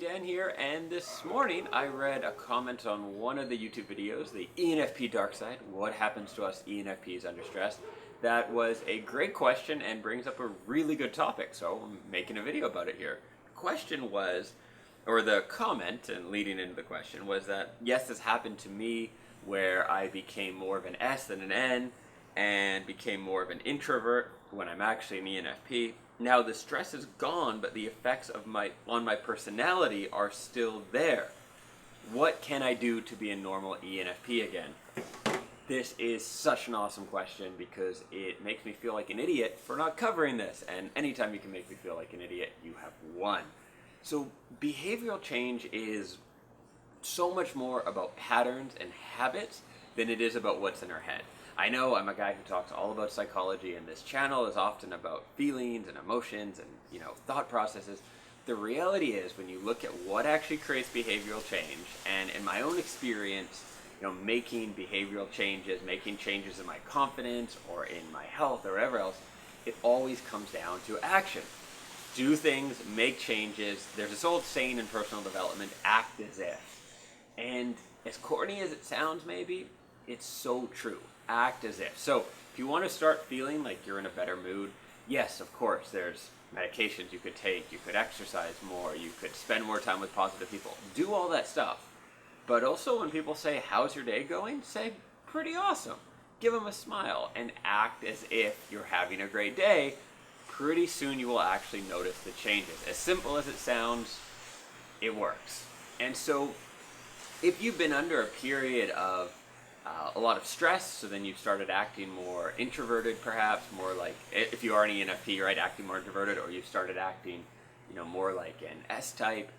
Dan here, and this morning I read a comment on one of the YouTube videos, the ENFP Dark Side, what happens to us ENFPs under stress. That was a great question and brings up a really good topic, so I'm making a video about it here. The question was, or the comment and leading into the question was that, yes, this happened to me where I became more of an S than an N and became more of an introvert when I'm actually an ENFP. Now the stress is gone, but the effects of on my personality are still there. What can I do to be a normal ENFP again? This is such an awesome question because it makes me feel like an idiot for not covering this, and anytime you can make me feel like an idiot, you have won. So behavioral change is so much more about patterns and habits than it is about what's in our head. I know I'm a guy who talks all about psychology, and this channel is often about feelings and emotions and thought processes. The reality is, when you look at what actually creates behavioral change, and in my own experience, making behavioral changes, making changes in my confidence or in my health or whatever else, it always comes down to action. Do things, make changes. There's this old saying in personal development, act as if. And as corny as it sounds maybe, it's so true. Act as if. So if you want to start feeling like you're in a better mood, yes, of course, there's medications you could take, you could exercise more, you could spend more time with positive people. Do all that stuff. But also when people say, how's your day going? Say, pretty awesome. Give them a smile and act as if you're having a great day. Pretty soon you will actually notice the changes. As simple as it sounds, it works. And so if you've been under a period of a lot of stress, so then you've started acting more introverted perhaps, more like, if you are an ENFP, right, acting more introverted, or you've started acting, more like an S-type,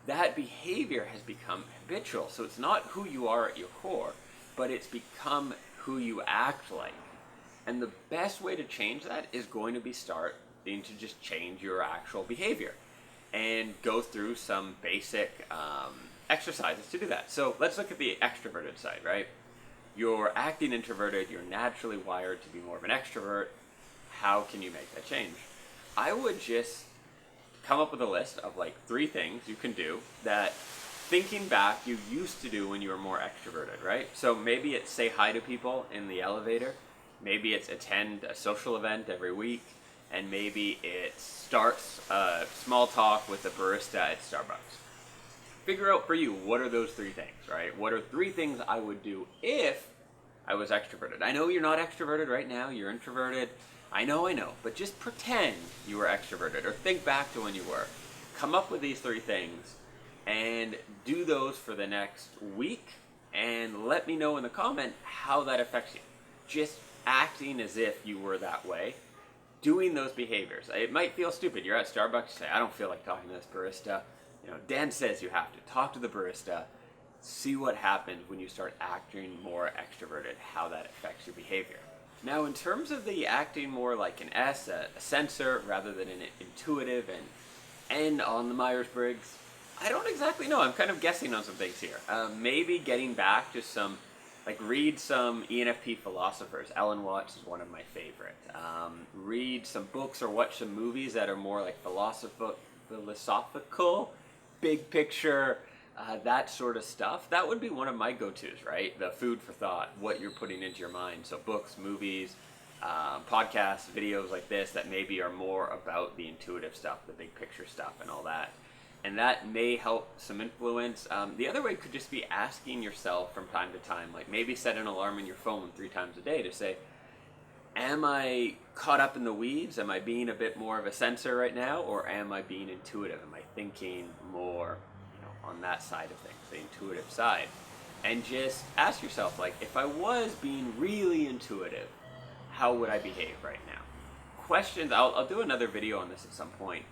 that behavior has become habitual. So it's not who you are at your core, but it's become who you act like. And the best way to change that is going to be starting to just change your actual behavior and go through some basic exercises to do that. So let's look at the extroverted side, right? You're acting introverted, you're naturally wired to be more of an extrovert. How can you make that change? I would just come up with a list of like 3 things you can do that, thinking back, you used to do when you were more extroverted, right? So maybe it's say hi to people in the elevator, maybe it's attend a social event every week, and maybe it starts a small talk with a barista at Starbucks. Figure out for you, what are those 3 things, right? What are 3 things I would do if I was extroverted? I know you're not extroverted right now, you're introverted. I know, but just pretend you were extroverted, or think back to when you were. Come up with these 3 things and do those for the next week, and let me know in the comment how that affects you. Just acting as if you were that way, doing those behaviors. It might feel stupid. You're at Starbucks, you say, I don't feel like talking to this barista. Dan says you have to talk to the barista. See what happens when you start acting more extroverted, how that affects your behavior. Now, in terms of the acting more like an S, a sensor, rather than an intuitive, and N on the Myers-Briggs, I don't exactly know. I'm kind of guessing on some things here. Maybe getting back to some, read some ENFP philosophers. Alan Watts is one of my favorite. Read some books or watch some movies that are more like philosophical, big picture, that sort of stuff. That would be one of my go-tos, right? The food for thought, what you're putting into your mind. So books, movies, podcasts, videos like this that maybe are more about the intuitive stuff, the big picture stuff and all that. And that may help some influence. The other way could just be asking yourself from time to time, like maybe set an alarm in your phone 3 times a day to say, am I caught up in the weeds? Am I being a bit more of a sensor right now? Or am I being intuitive? Am I thinking more on that side of things, the intuitive side? And just ask yourself, if I was being really intuitive, how would I behave right now? Questions, I'll do another video on this at some point.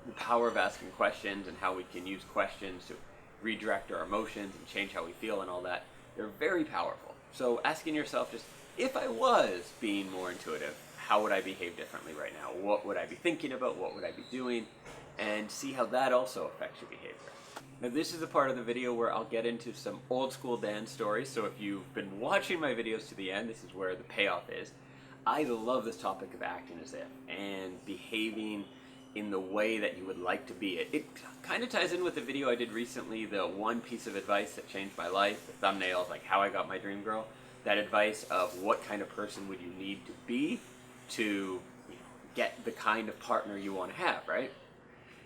The power of asking questions and how we can use questions to redirect our emotions and change how we feel and all that. They're very powerful. So asking yourself just, if I was being more intuitive, how would I behave differently right now? What would I be thinking about? What would I be doing? And see how that also affects your behavior. Now this is the part of the video where I'll get into some old school Dan stories. So if you've been watching my videos to the end, this is where the payoff is. I love this topic of acting as if and behaving in the way that you would like to be. It kind of ties in with the video I did recently, the one piece of advice that changed my life. The thumbnail is like how I got my dream girl. That advice of what kind of person would you need to be to get the kind of partner you want to have, right?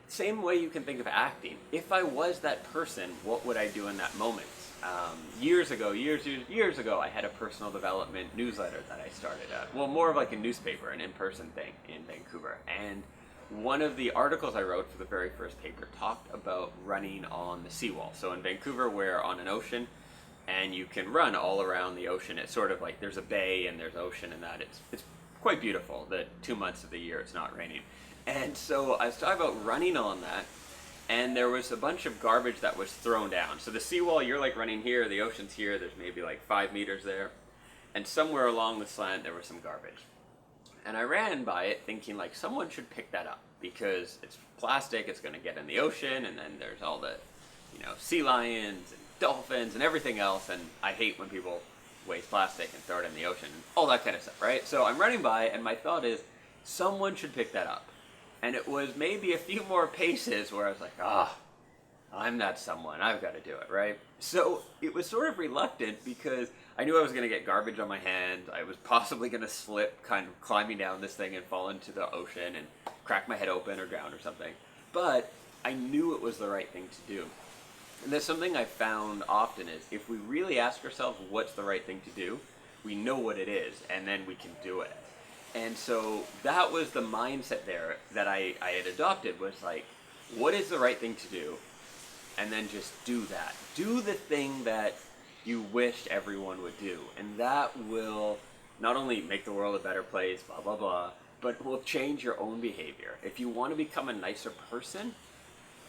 Same way you can think of acting. If I was that person, what would I do in that moment? Years ago, I had a personal development newsletter that I started. Well, more of like a newspaper, an in-person thing in Vancouver. And one of the articles I wrote for the very first paper talked about running on the seawall. So in Vancouver, we're on an ocean, and you can run all around the ocean. It's sort of like there's a bay and there's ocean and that. It's quite beautiful. The 2 months of the year it's not raining. And so I was talking about running on that, and there was a bunch of garbage that was thrown down. So the seawall, you're like running here, the ocean's here, there's maybe like 5 meters there, and somewhere along the slant there was some garbage. And I ran by it thinking like someone should pick that up because it's plastic, it's going to get in the ocean, and then there's all the, sea lions and dolphins and everything else, and I hate when people waste plastic and throw it in the ocean, all that kind of stuff, right? So I'm running by, and my thought is, someone should pick that up. And it was maybe a few more paces where I was like, I'm not someone, I've got to do it, right? So it was sort of reluctant because I knew I was going to get garbage on my hand. I was possibly going to slip kind of climbing down this thing and fall into the ocean and crack my head open or drown or something. But I knew it was the right thing to do. And there's something I found often is if we really ask ourselves what's the right thing to do, we know what it is, and then we can do it. And so that was the mindset there that I had adopted, was like, what is the right thing to do? And then just do that. Do the thing that you wished everyone would do. And that will not only make the world a better place, blah, blah, blah, but will change your own behavior. If you want to become a nicer person,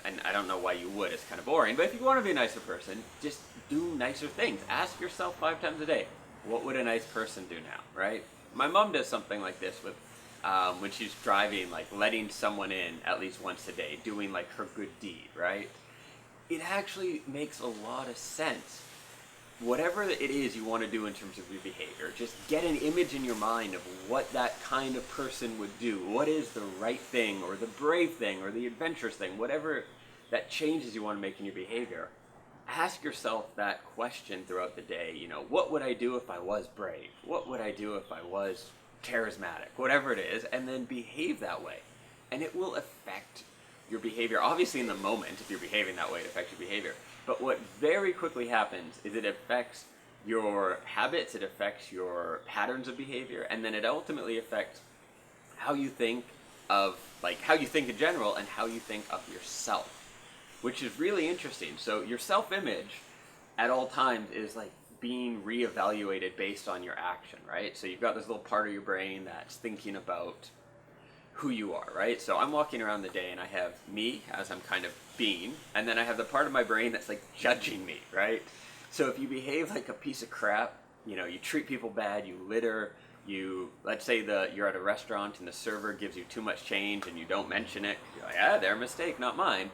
and I don't know why you would, it's kind of boring, but if you want to be a nicer person, just do nicer things. Ask yourself 5 times a day, what would a nice person do now, right? My mom does something like this with when she's driving, like letting someone in at least once a day, doing like her good deed, right? It actually makes a lot of sense. Whatever it is you want to do in terms of your behavior, just get an image in your mind of what that kind of person would do. What is the right thing, or the brave thing, or the adventurous thing, whatever that changes you want to make in your behavior. Ask yourself that question throughout the day. What would I do if I was brave? What would I do if I was charismatic? Whatever it is, and then behave that way. And it will affect your behavior. Obviously in the moment, if you're behaving that way, it affects your behavior. But what very quickly happens is it affects your habits, it affects your patterns of behavior, and then it ultimately affects how you think in general and how you think of yourself. Which is really interesting. So your self-image at all times is like being reevaluated based on your action, right? So you've got this little part of your brain that's thinking about who you are, right? So I'm walking around the day and I have me as I'm kind of being, and then I have the part of my brain that's like judging me, right? So if you behave like a piece of crap, you treat people bad, you litter, let's say you're at a restaurant and the server gives you too much change and you don't mention it, you're like, their mistake, not mine.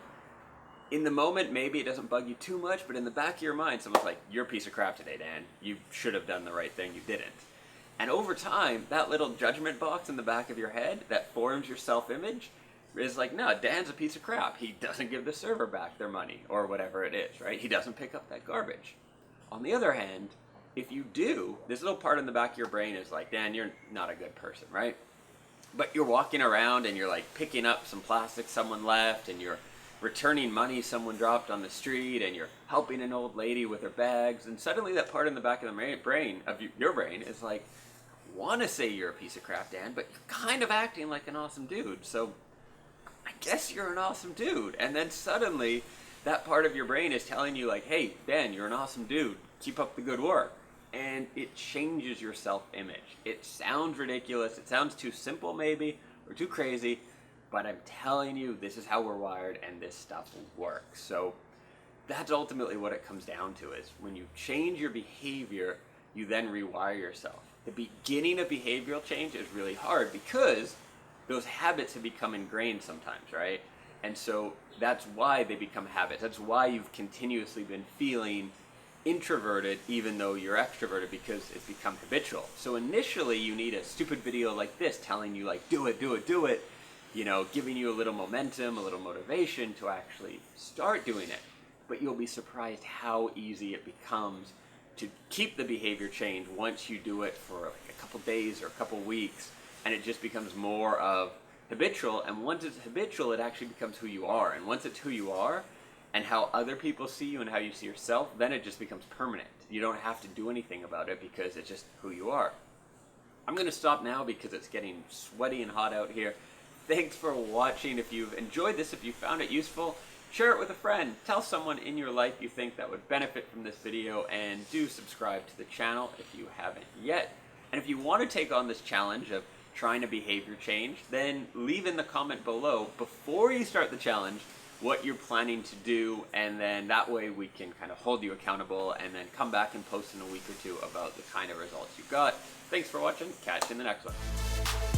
In the moment, maybe it doesn't bug you too much, but in the back of your mind, someone's like, you're a piece of crap today, Dan. You should have done the right thing. You didn't. And over time, that little judgment box in the back of your head that forms your self-image is like, no, Dan's a piece of crap. He doesn't give the server back their money or whatever it is, right? He doesn't pick up that garbage. On the other hand, if you do, this little part in the back of your brain is like, Dan, you're not a good person, right? But you're walking around and you're like picking up some plastic someone left, and you're returning money someone dropped on the street, and you're helping an old lady with her bags, and suddenly that part in the back of the brain of your brain is like, want to say you're a piece of crap, Dan, but you're kind of acting like an awesome dude, so I guess you're an awesome dude. And then suddenly that part of your brain is telling you like, hey, Dan, you're an awesome dude, keep up the good work. And it changes your self-image. It sounds ridiculous, it sounds too simple maybe, or too crazy, but I'm telling you, this is how we're wired, and this stuff works. So that's ultimately what it comes down to, is when you change your behavior, you then rewire yourself. The beginning of behavioral change is really hard because those habits have become ingrained sometimes, right? And so that's why they become habits. That's why you've continuously been feeling introverted even though you're extroverted, because it's become habitual. So initially you need a stupid video like this telling you like, do it, do it, do it. giving you a little momentum, a little motivation to actually start doing it. But you'll be surprised how easy it becomes to keep the behavior change once you do it for like a couple days or a couple weeks, and it just becomes more of habitual. And once it's habitual, it actually becomes who you are. And once it's who you are and how other people see you and how you see yourself, then it just becomes permanent. You don't have to do anything about it because it's just who you are. I'm going to stop now because it's getting sweaty and hot out here. Thanks for watching. If you've enjoyed this, if you found it useful, share it with a friend. Tell someone in your life you think that would benefit from this video, and do subscribe to the channel if you haven't yet. And if you want to take on this challenge of trying a behavior change, then leave in the comment below before you start the challenge what you're planning to do, and then that way we can kind of hold you accountable and then come back and post in a week or two about the kind of results you got. Thanks for watching. Catch you in the next one.